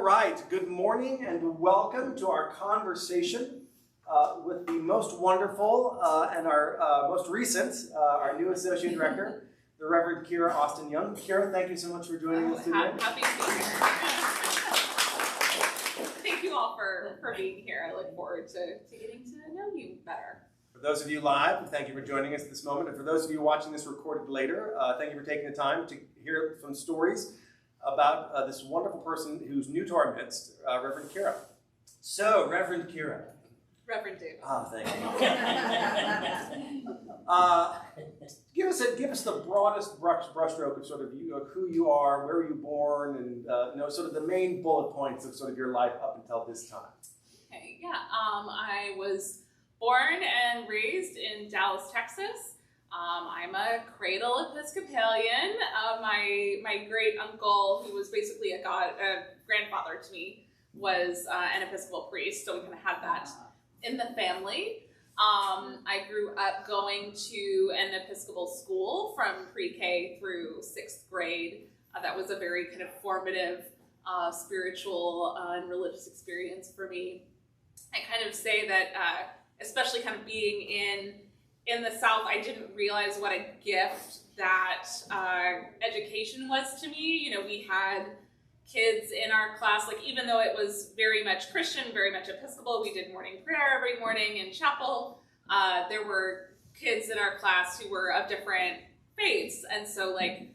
right, good morning and welcome to our conversation with the most wonderful and our most recent, our new Associate Director, the Reverend Kira Austin Young. Kira, thank you so much for joining us today. Happy to be here. Thank you all for being here. I look forward to getting to know you better. For those of you live, thank you for joining us at this moment. And for those of you watching this recorded later, thank you for taking the time to hear some stories about this wonderful person who's new to our midst, Reverend Kira. So, Reverend Kira. Reverend David. Thank you. Give us the broadest brushstroke of sort of who you are, where were you born, and sort of the main bullet points of sort of your life up until this time. Okay, yeah. I was born and raised in Dallas, Texas. I'm a cradle Episcopalian. My great uncle, who was basically a grandfather to me, was an Episcopal priest, so we kind of had that in the family. I grew up going to an Episcopal school from pre-K through 6th grade. That was a very kind of formative spiritual and religious experience for me. I kind of say that, especially kind of being in the South, I didn't realize what a gift that education was to me. You know, we had kids in our class, like even though it was very much Christian, very much Episcopal, we did morning prayer every morning in chapel. There were kids in our class who were of different faiths, and so like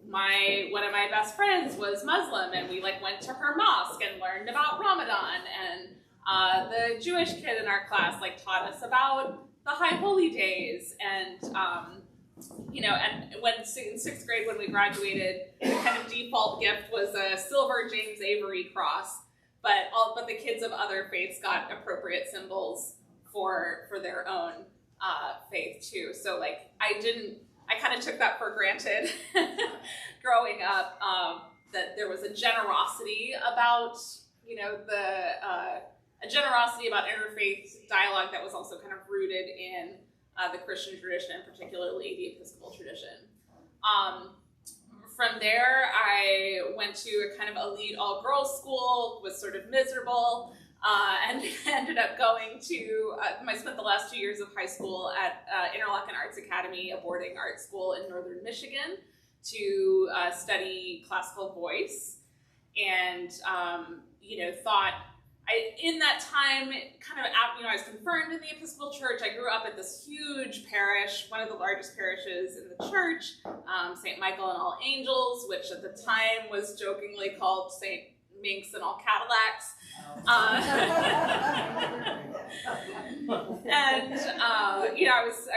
one of my best friends was Muslim, and we like went to her mosque and learned about Ramadan, and the Jewish kid in our class like taught us about the High Holy Days, and and when in 6th grade when we graduated, the kind of default gift was a silver James Avery cross, but the kids of other faiths got appropriate symbols for their own faith too. So like I kind of took that for granted growing up, that there was a generosity about a generosity about interfaith dialogue that was also kind of rooted in the Christian tradition, and particularly the Episcopal tradition. From there, I went to a kind of elite all-girls school, was sort of miserable, and ended up going to, I spent the last 2 years of high school at Interlochen Arts Academy, a boarding art school in northern Michigan, to study classical voice, and thought, in that time, I was confirmed in the Episcopal Church. I grew up at this huge parish, one of the largest parishes in the church, St. Michael and All Angels, which at the time was jokingly called St. Minks and All Cadillacs. I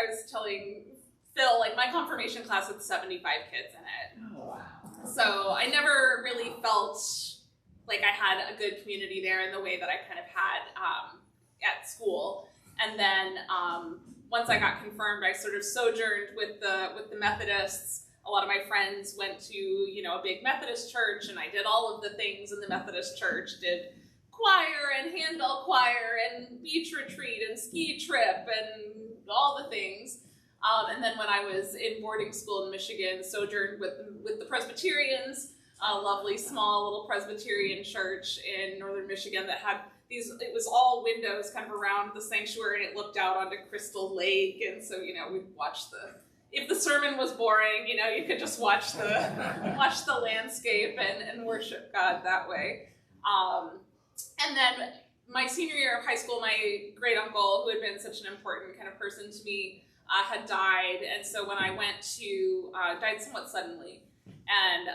was telling Phil, like my confirmation class had 75 kids in it. Oh, wow. So I never really felt like I had a good community there in the way that I kind of had at school. And then once I got confirmed, I sort of sojourned with the Methodists. A lot of my friends went to, a big Methodist church, and I did all of the things in the Methodist church, did choir and handbell choir and beach retreat and ski trip and all the things. And then when I was in boarding school in Michigan, sojourned with the Presbyterians, a lovely small little Presbyterian church in northern Michigan that had it was all windows kind of around the sanctuary, and it looked out onto Crystal Lake, and so, we'd watch if the sermon was boring, you could just watch the landscape and worship God that way. And then my senior year of high school, my great uncle, who had been such an important kind of person to me, had died, and so when I went to, died somewhat suddenly, and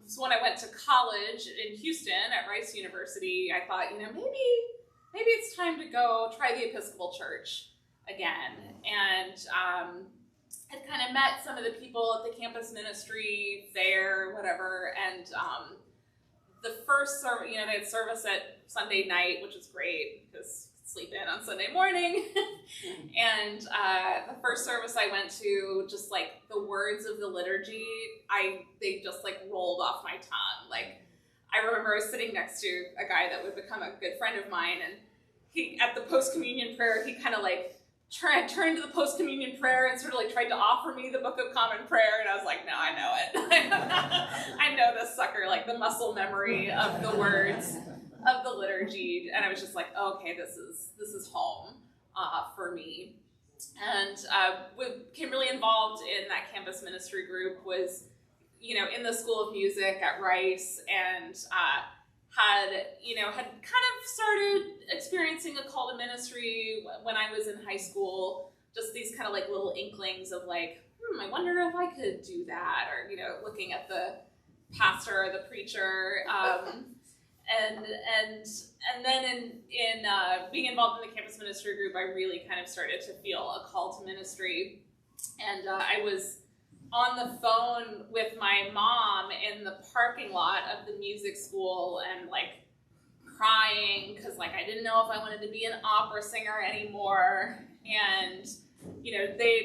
so when I went to college in Houston at Rice University, I thought, maybe it's time to go try the Episcopal Church again. And had kind of met some of the people at the campus ministry there, whatever. And the first service, they had service at Sunday night, which is great because sleep in on Sunday morning. And the first service I went to, just like the words of the liturgy, they just like rolled off my tongue. Like I remember I was sitting next to a guy that would become a good friend of mine, and he, at the post-communion prayer, he kind of like turned to the post-communion prayer and sort of like tried to offer me the Book of Common Prayer, and I was like, no, I know it. I know this sucker. like the muscle memory of the words of the liturgy, and I was just like, okay, this is home for me. And what became really involved in that campus ministry group was, in the School of Music at Rice, and had kind of started experiencing a call to ministry when I was in high school. Just these kind of like little inklings of like, I wonder if I could do that, or looking at the pastor or the preacher, and then in being involved in the campus ministry group, I really kind of started to feel a call to ministry, and I was on the phone with my mom in the parking lot of the music school and like crying because like I didn't know if I wanted to be an opera singer anymore, and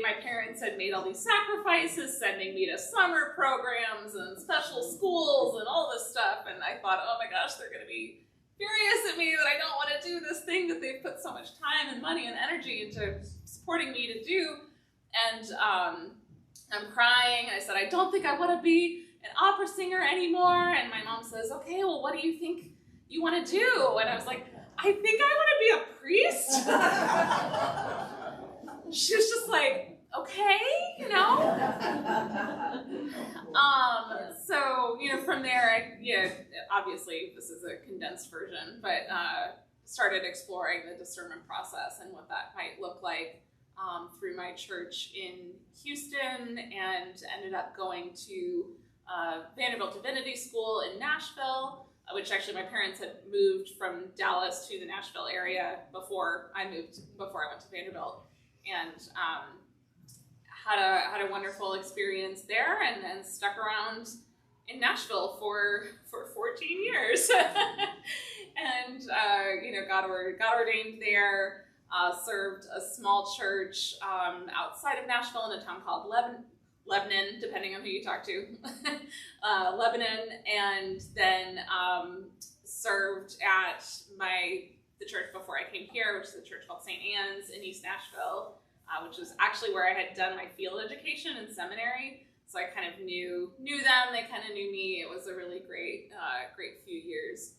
my parents had made all these sacrifices, sending me to summer programs and special schools and all this stuff, and I thought, oh my gosh, they're going to be furious at me that I don't want to do this thing that they've put so much time and money and energy into supporting me to do. And I'm crying, and I said, I don't think I want to be an opera singer anymore. And my mom says, okay, well, what do you think you want to do? And I was like, I think I want to be a priest. She was just like, okay, So, from there, obviously this is a condensed version, but started exploring the discernment process and what that might look like through my church in Houston, and ended up going to Vanderbilt Divinity School in Nashville, which actually my parents had moved from Dallas to the Nashville area before I went to Vanderbilt, and had a wonderful experience there, and then stuck around in Nashville for 14 years, and got ordained there. Served a small church outside of Nashville in a town called Lebanon, depending on who you talk to, Lebanon, and then served at the church before I came here, which is a church called St. Anne's in East Nashville, which was actually where I had done my field education in seminary. So I kind of knew them, they kind of knew me. It was a really great few years.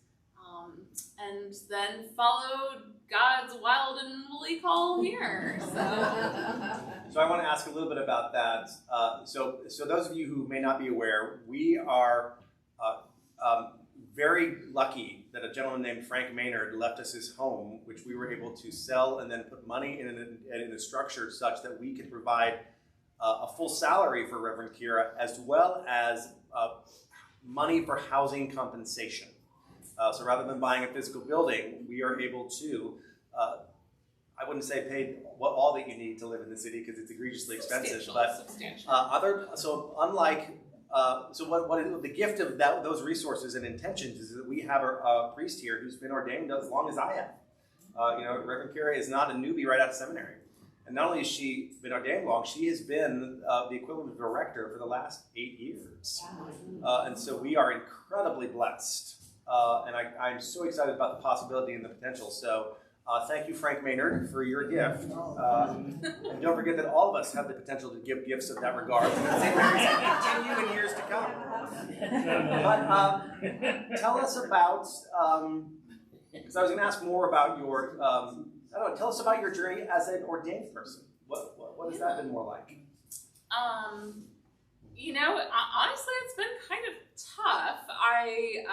And then followed God's wild and woolly call here. So I want to ask a little bit about that. So those of you who may not be aware, we are very lucky that a gentleman named Frank Maynard left us his home, which we were able to sell and then put money in a structure such that we could provide a full salary for Reverend Kira, as well as money for housing compensation. So rather than buying a physical building, we are able to, I wouldn't say pay all that you need to live in the city because it's egregiously expensive, but what the gift of those resources and intentions is that we have a priest here who's been ordained as long as I have. Reverend Kira is not a newbie right out of seminary. And not only has she been ordained long, she has been the equivalent of a rector for the last 8 years. And so we are incredibly blessed. And I'm so excited about the possibility and the potential. So thank you, Frank Maynard, for your gift. And don't forget that all of us have the potential to give gifts of that regard. And St. Mary's will continue in years to come. But tell us about, because I was going to ask more about your, tell us about your journey as an ordained person. What has that been more like? Honestly, it's been kind of tough. I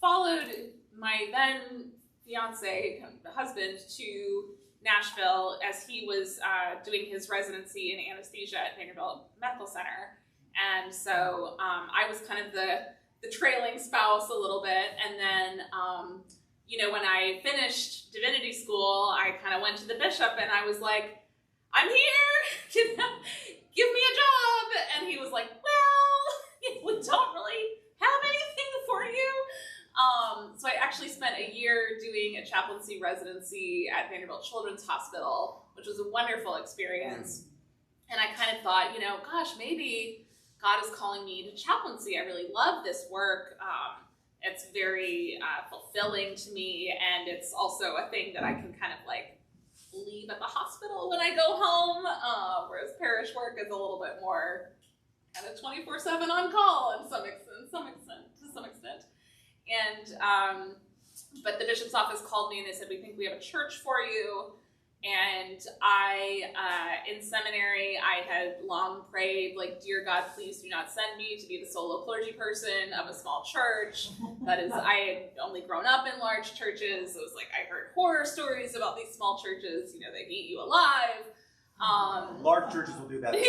followed my then fiance, husband, to Nashville as he was doing his residency in anesthesia at Vanderbilt Medical Center. And so I was kind of the trailing spouse a little bit. And then, when I finished divinity school, I kind of went to the bishop and I was like, I'm here, give me a job. And he was like, well, we don't really have anything for you. So I actually spent a year doing a chaplaincy residency at Vanderbilt Children's Hospital, which was a wonderful experience. And I kind of thought, gosh, maybe God is calling me to chaplaincy. I really love this work. It's very fulfilling to me, and it's also a thing that I can kind of like leave at the hospital when I go home, whereas parish work is a little bit more kind of 24/7 on call to some extent. but the bishop's office called me and they said, we think we have a church for you. And in seminary, I had long prayed, like, dear God, please do not send me to be the solo clergy person of a small church. That is, I had only grown up in large churches. It was like, I heard horror stories about these small churches, they eat you alive. Large churches will do that too.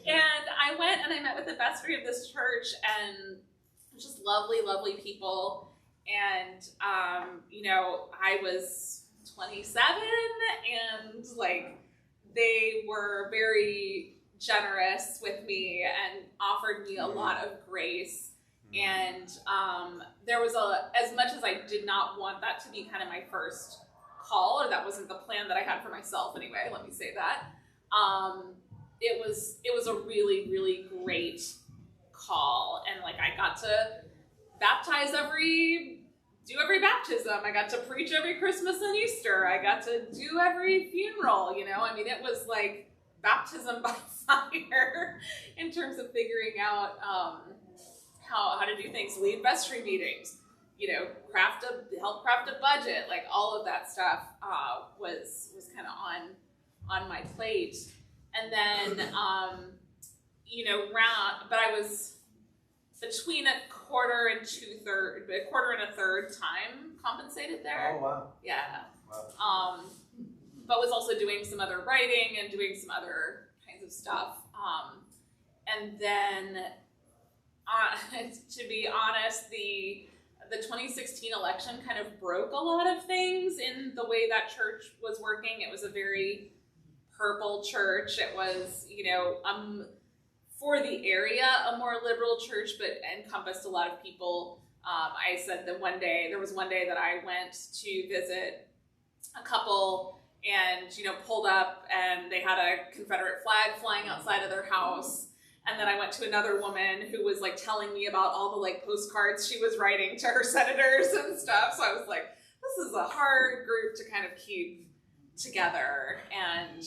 And I went and I met with the vestry of this church, and just lovely, lovely people. And, I was 27, and they were very generous with me and offered me a lot of grace. And there was as much as I did not want that to be kind of my first call, or that wasn't the plan that I had for myself anyway, let me say that. It was a really, really great call. And I got to do every baptism. I got to preach every Christmas and Easter. I got to do every funeral, it was like baptism by fire in terms of figuring out how to do things, lead vestry meetings, help craft a budget, all of that stuff was kind of on my plate. And then, but I was between a quarter and a third time compensated there. Oh, wow. Yeah. Wow. But was also doing some other writing and doing some other kinds of stuff. And then, to be honest, the 2016 election kind of broke a lot of things in the way that church was working. It was a very purple church. It was, for the area, a more liberal church, but encompassed a lot of people. I said that there was one day that I went to visit a couple and, pulled up and they had a Confederate flag flying outside of their house. And then I went to another woman who was telling me about all the postcards she was writing to her senators and stuff. So I was like, this is a hard group to kind of keep together. And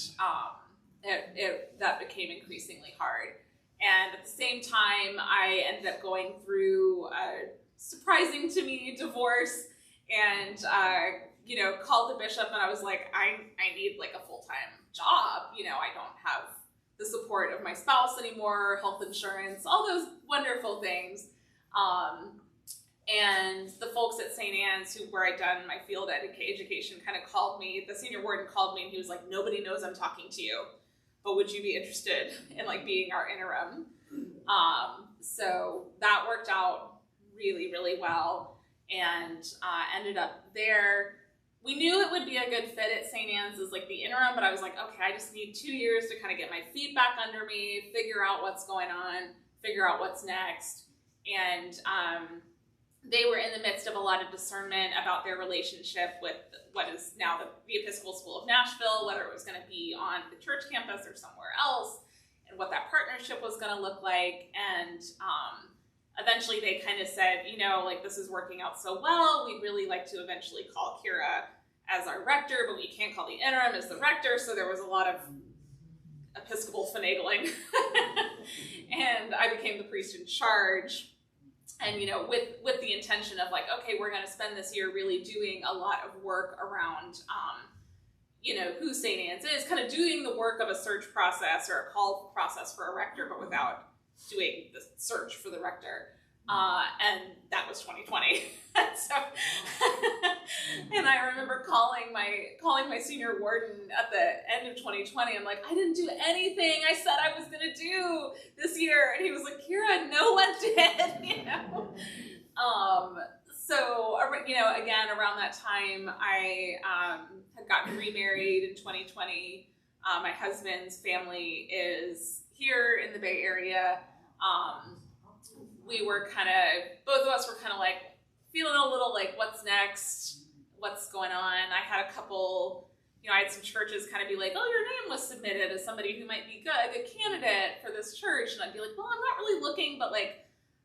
that became increasingly hard. And at the same time, I ended up going through a surprising to me divorce, and called the bishop, and I was like, I need a full-time job. I don't have the support of my spouse anymore, health insurance, all those wonderful things. And the folks at St. Anne's, where I'd done my field education, kind of called me. The senior warden called me, and he was like, nobody knows I'm talking to you, but would you be interested in being our interim? So that worked out really, really well, and ended up there. We knew it would be a good fit at St. Anne's as the interim, but I was like, okay, I just need 2 years to kind of get my feet back under me, figure out what's going on, figure out what's next. And they were in the midst of a lot of discernment about their relationship with what is now the Episcopal School of Nashville, whether it was going to be on the church campus or somewhere else, and what that partnership was going to look like. And eventually they kind of said, this is working out so well, we'd really like to eventually call Kira as our rector, but we can't call the interim as the rector. So there was a lot of Episcopal finagling. And I became the priest in charge. And, with the intention of okay, we're going to spend this year really doing a lot of work around, who St. Anne's is, kind of doing the work of a search process or a call process for a rector, but without doing the search for the rector. And that was 2020. So, and I remember calling my senior warden at the end of 2020. I'm like, I didn't do anything I said I was going to do this year. And he was like, Kira, no one did, So, again, around that time, I had gotten remarried in 2020. My husband's family is here in the Bay Area. We were both of us were feeling a little what's next? What's going on? I had a couple, I had some churches kind of be like, oh, your name was submitted as somebody who might be a good candidate for this church. And I'd be like, well, I'm not really looking, but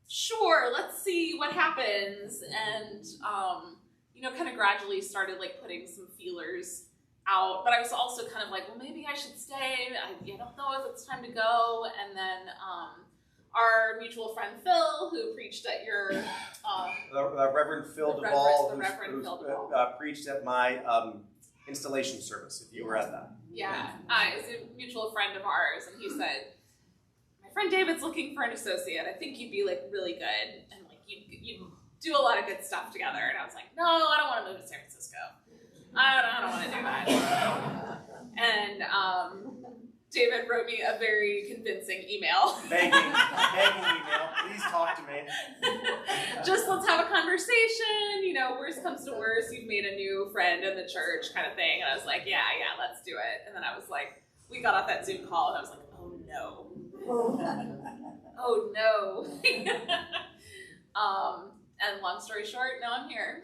sure, let's see what happens. And, kind of gradually started putting some feelers out, but I was also kind of well, maybe I should stay. I don't know if it's time to go. And then, our mutual friend Phil, who preached at your Reverend Phil the Duvall, Reverend Phil Duvall. preached at my installation service, if you were at that. Yeah, is a mutual friend of ours, and he said, "My friend David's looking for an associate. I think you'd be like really good, and like you do a lot of good stuff together." And I was like, "No, I don't want to move to San Francisco. I don't want to do that." And David wrote me a very convincing email. Begging email. Please talk to me. Just let's have a conversation. You know, worst comes to worst, you've made a new friend in the church, kind of thing. And I was like, yeah, let's do it. And then I was like, we got off that Zoom call, and I was like, oh no. Oh no. And long story short, now I'm here.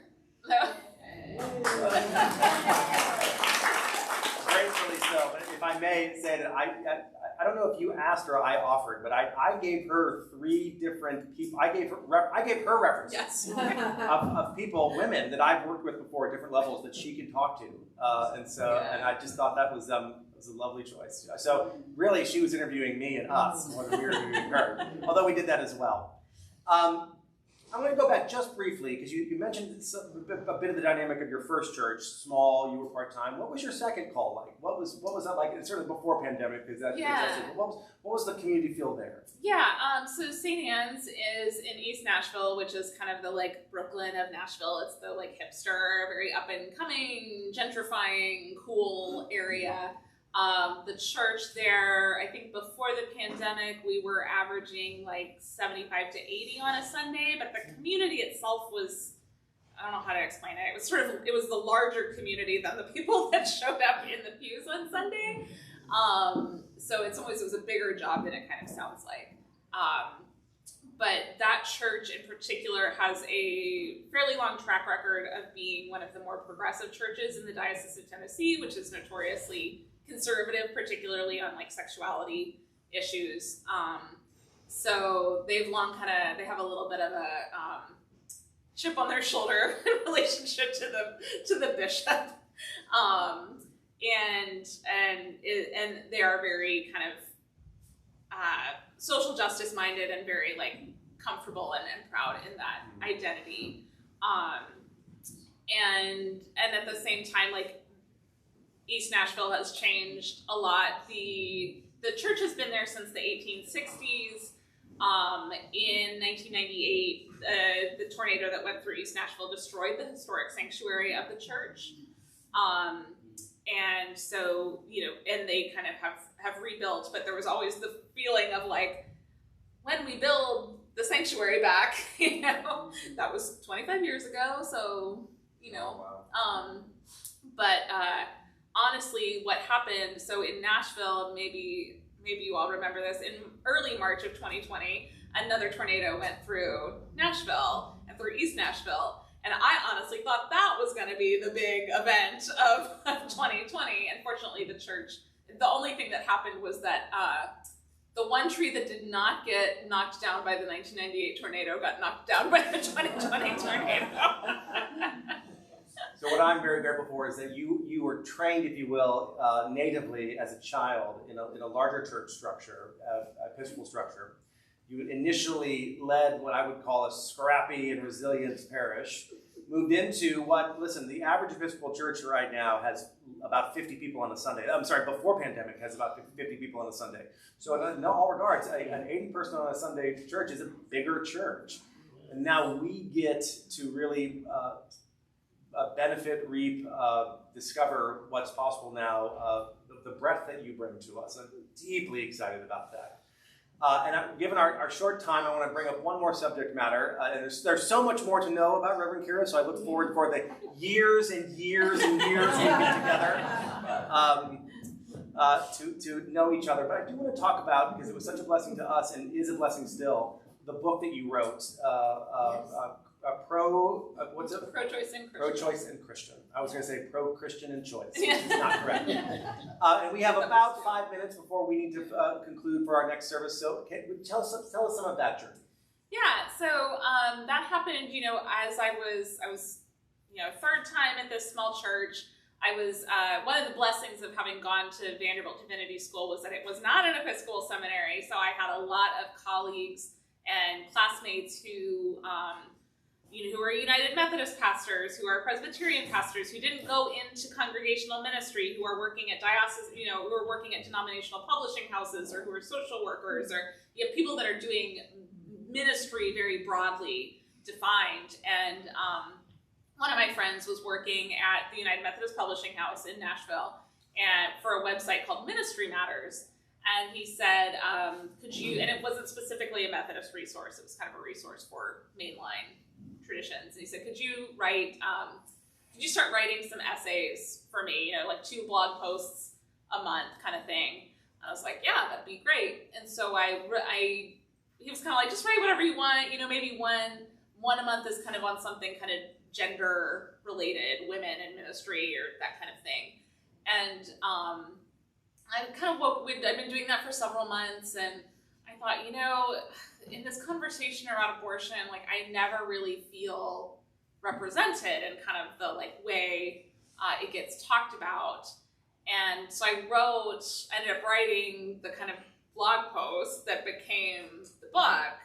Gracefully so, but if I may say that I don't know if you asked or I offered, but I gave her 3 different people. I gave her references Yes. of people, women that I've worked with before at different levels that she could talk to, and I just thought that was a lovely choice. So really, she was interviewing me and us more than we were interviewing her, although we did that as well. I'm going to go back just briefly, because you mentioned a bit of the dynamic of your first church, small, you were part-time. What was your second call like? What was that like? It's certainly before pandemic, because that's what was the community feel there? Yeah, so St. Anne's is in East Nashville, which is kind of the like Brooklyn of Nashville. It's the like hipster, very up and coming, gentrifying, cool area. The church there, I think before the pandemic, we were averaging like 75 to 80 on a Sunday, but the community itself was, I don't know how to explain it. It was the larger community than the people that showed up in the pews on Sunday. So it was a bigger job than it kind of sounds like. But that church in particular has a fairly long track record of being one of the more progressive churches in the Diocese of Tennessee, which is notoriously conservative, particularly on like sexuality issues. So they have a little bit of a chip on their shoulder in relationship to the bishop, and they are very kind of social justice minded and very like comfortable and proud in that identity, and at the same time, like, East Nashville has changed a lot. The church has been there since the 1860s. In 1998, the tornado that went through East Nashville destroyed the historic sanctuary of the church. And so, and they kind of have rebuilt, but there was always the feeling of like, when we build the sanctuary back, that was 25 years ago. So, honestly, what happened, so in Nashville, maybe you all remember this, in early March of 2020, another tornado went through Nashville and through East Nashville. And I honestly thought that was going to be the big event of 2020. Unfortunately, the only thing that happened was that the one tree that did not get knocked down by the 1998 tornado got knocked down by the 2020 tornado. So what I'm very grateful for is that you were trained, if you will, natively as a child in a larger church structure, Episcopal structure. You initially led what I would call a scrappy and resilient parish, moved into the average Episcopal church right now has about 50 people on a Sunday. I'm sorry, before pandemic has about 50 people on a Sunday. So in all regards, an 80 person on a Sunday church is a bigger church. And now we get to really benefit, reap, discover what's possible now, the breadth that you bring to us. I'm deeply excited about that. Given our short time, I want to bring up one more subject matter. And there's so much more to know about Reverend Kira, so I look forward for the years and years and years we get together to know each other. But I do want to talk about, because it was such a blessing to us and is a blessing still, the book that you wrote, Pro-choice and Christian. Pro-choice and Christian. I was going to say pro-Christian and choice, which is not correct. And we have about 5 minutes before we need to conclude for our next service. So tell us some of that journey. Yeah, so that happened, as I was third time at this small church. I was, one of the blessings of having gone to Vanderbilt Divinity School was that it was not an Episcopal seminary, so I had a lot of colleagues and classmates who, who are United Methodist pastors, who are Presbyterian pastors, who didn't go into congregational ministry, who are working at who are working at denominational publishing houses, or who are social workers, or people that are doing ministry very broadly defined. And one of my friends was working at the United Methodist Publishing House in Nashville and for a website called Ministry Matters. And he said, could you, and it wasn't specifically a Methodist resource, it was kind of a resource for mainline traditions. And he said, could you start writing some essays for me, like 2 blog posts a month kind of thing. And I was like, yeah, that'd be great. And so he was kind of like, just write whatever you want, maybe one a month is kind of on something kind of gender related, women in ministry or that kind of thing. And I've been doing that for several months, and I thought, in this conversation around abortion, like I never really feel represented in kind of the way it gets talked about. And so I ended up writing the kind of blog post that became the book,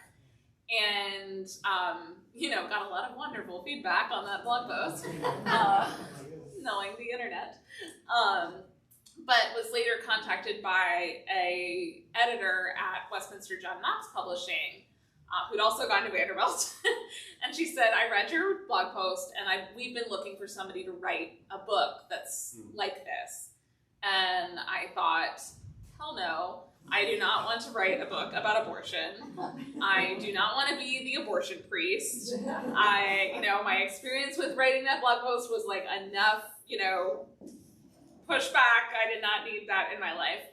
and got a lot of wonderful feedback on that blog post, knowing the internet. But was later contacted by a editor at Westminster John Knox Publishing, who'd also gone to Vanderbilt. And she said, I read your blog post, and we've been looking for somebody to write a book that's like this. And I thought, hell no, I do not want to write a book about abortion. I do not want to be the abortion priest. My experience with writing that blog post was like enough, pushback. I did not need that in my life.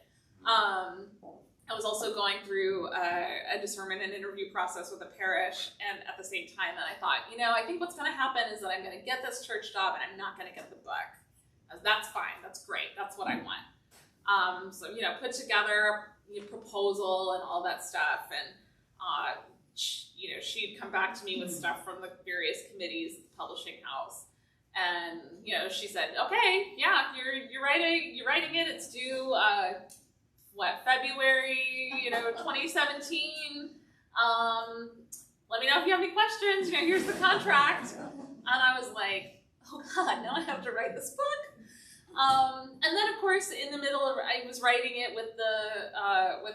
I was also going through a discernment and interview process with a parish, and at the same time, and I thought, I think what's going to happen is that I'm going to get this church job, and I'm not going to get the book. That's fine. That's great. That's what I want. So put together a proposal and all that stuff, and she'd come back to me with stuff from the various committees at the publishing house. And she said, "Okay, yeah, you're writing it. It's due February 2017. Let me know if you have any questions. Here's the contract." And I was like, "Oh God, now I have to write this book." And then of course, in the middle of I was writing it with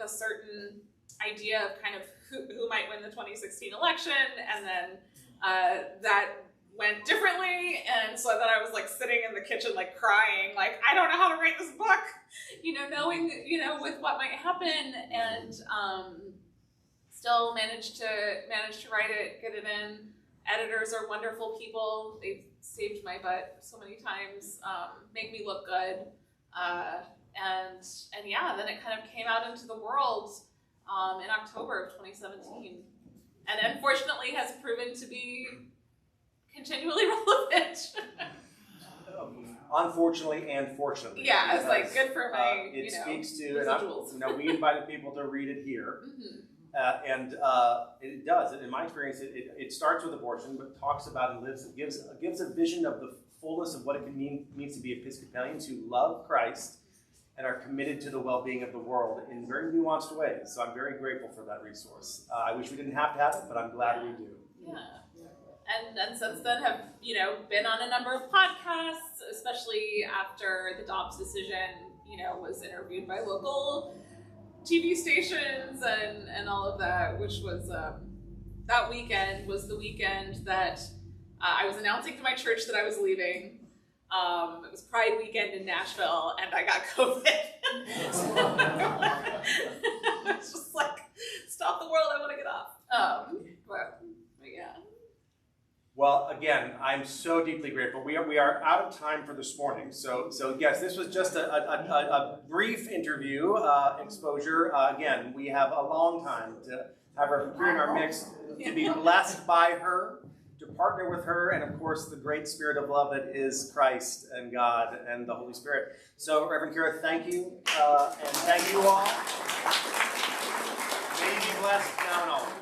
a certain idea of kind of who might win the 2016 election, and then that went differently, and so then I was like sitting in the kitchen like crying, like I don't know how to write this book, knowing with what might happen, and still managed to write it, get it in. Editors are wonderful people. They've saved my butt so many times, make me look good, and yeah, then it kind of came out into the world in October of 2017, and unfortunately has proven to be continually relevant. Unfortunately and fortunately. Yeah, it's like good for my, it speaks to, residuals. and we invited people to read it here. Mm-hmm. And it does. In my experience, it starts with abortion, but talks about and gives a vision of the fullness of what it means to be Episcopalians who love Christ and are committed to the well-being of the world in very nuanced ways. So I'm very grateful for that resource. I wish we didn't have to have it, but I'm glad we do. Yeah. And since then have, been on a number of podcasts, especially after the Dobbs decision, was interviewed by local TV stations and all of that, which was, that weekend was the weekend that I was announcing to my church that I was leaving. It was Pride weekend in Nashville, and I got COVID. It's just like, stop the world, I want to get off. But yeah. Well, again, I'm so deeply grateful. We are out of time for this morning. So yes, this was just a brief interview, exposure. Again, we have a long time to have her here in our mix, to be blessed by her, to partner with her, and of course the great spirit of love that is Christ and God and the Holy Spirit. So Reverend Kira, thank you, and thank you all. May you be blessed now and always.